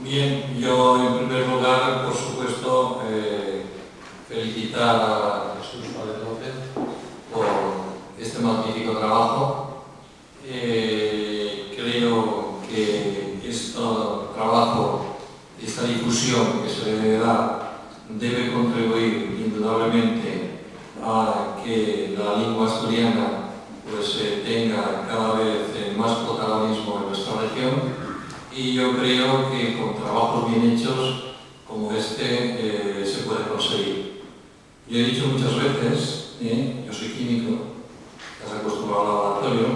Bien, yo en primer lugar, por supuesto, felicitar a Jesús Párez López por este magnífico trabajo. Creo que este trabajo, esta difusión que se debe dar, debe contribuir indudablemente a que la lengua asturiana pues, tenga cada vez más protagonismo en nuestra región. Y yo creo que con trabajos bien hechos como este se puede conseguir. Yo he dicho muchas veces, yo soy químico, estás acostumbrado al laboratorio,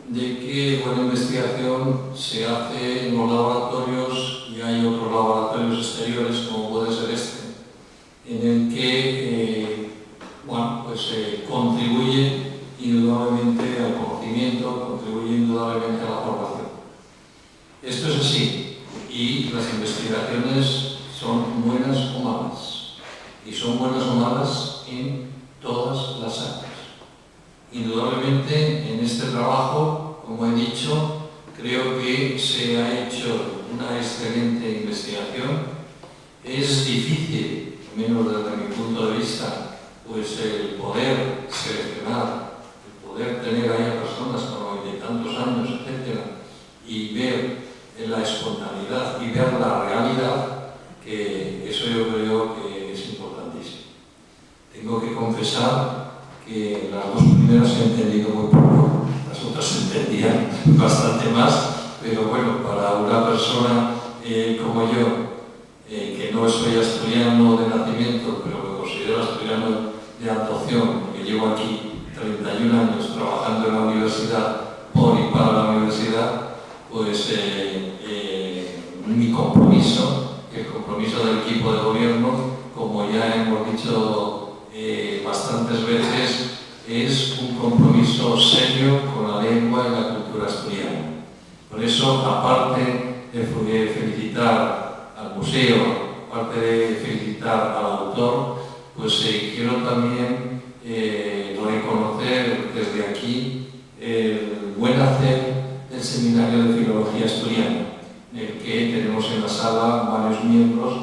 de que buena investigación se hace en los laboratorios y hay otros laboratorios exteriores como puede ser este, en el que contribuye indudablemente al conocimiento, contribuye indudablemente a la formación. Esto es así, y las investigaciones son buenas o malas, y son buenas o malas en todas las áreas. Indudablemente, en este trabajo, como he dicho, creo que se ha hecho una excelente investigación. Es difícil, al menos desde mi punto de vista, pues el poder seleccionar, el poder tener ahí a personas con 90 y tantos años, etc., y ver la espontaneidad y ver la realidad, que eso yo creo que es importantísimo. Tengo que confesar que las dos primeras he entendido muy poco, las otras entendían bastante más, pero bueno, para una persona como yo, que no soy asturiano de nacimiento, pero me considero asturiano de adopción, que llevo aquí 31 años trabajando en la universidad, por y para la universidad, pues mi compromiso, el compromiso del equipo de gobierno, como ya hemos dicho bastantes veces, es un compromiso serio con la lengua y la cultura asturiana. Por eso, aparte de felicitar al museo, aparte de felicitar al autor, pues quiero también reconocer desde aquí el buen hacer del Seminario de Filología Asturiana, en el que tenemos en la sala varios miembros,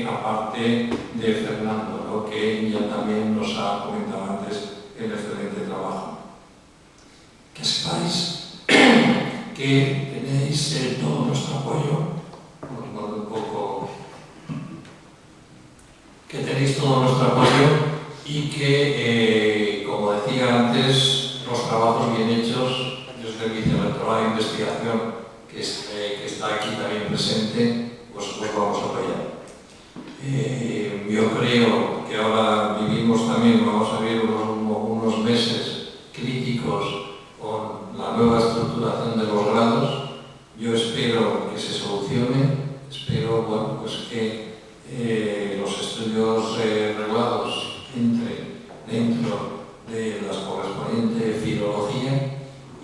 aparte de Fernando, ¿no?, que ya también nos ha comentado antes el excelente trabajo. Que sepáis que tenéis todo nuestro apoyo, y que, como decía antes, los trabajos bien hechos desde el Vicerrectorado de Investigación, que está aquí también presente, pues vamos a apoyar. Yo creo que ahora vamos a vivir unos meses críticos con la nueva estructuración de los grados. Yo espero que se solucione, espero que los estudios reglados entren dentro de la correspondiente filología,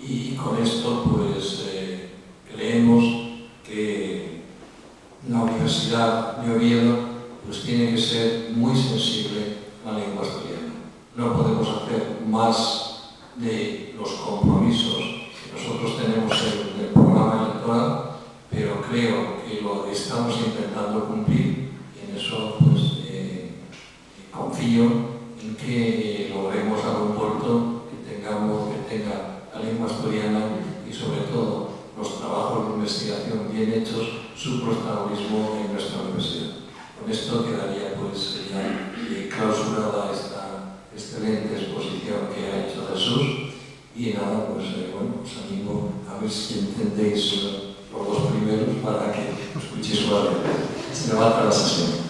y con esto pues creemos que la Universidad de Oviedo pues tiene que ser muy sensible a la lengua asturiana. No podemos hacer más de los compromisos que nosotros tenemos en el programa electoral, pero creo que lo estamos intentando cumplir, y en eso pues confío en que logremos a buen puerto, que tenga la lengua asturiana y sobre todo los trabajos de investigación bien hechos, su protagonismo en nuestra universidad. Con esto quedaría pues ya clausurada esta excelente exposición que ha hecho Jesús, y nada, pues os animo a ver si entendéis los dos primeros para que escuchéis suavemente. Se levanta la sesión.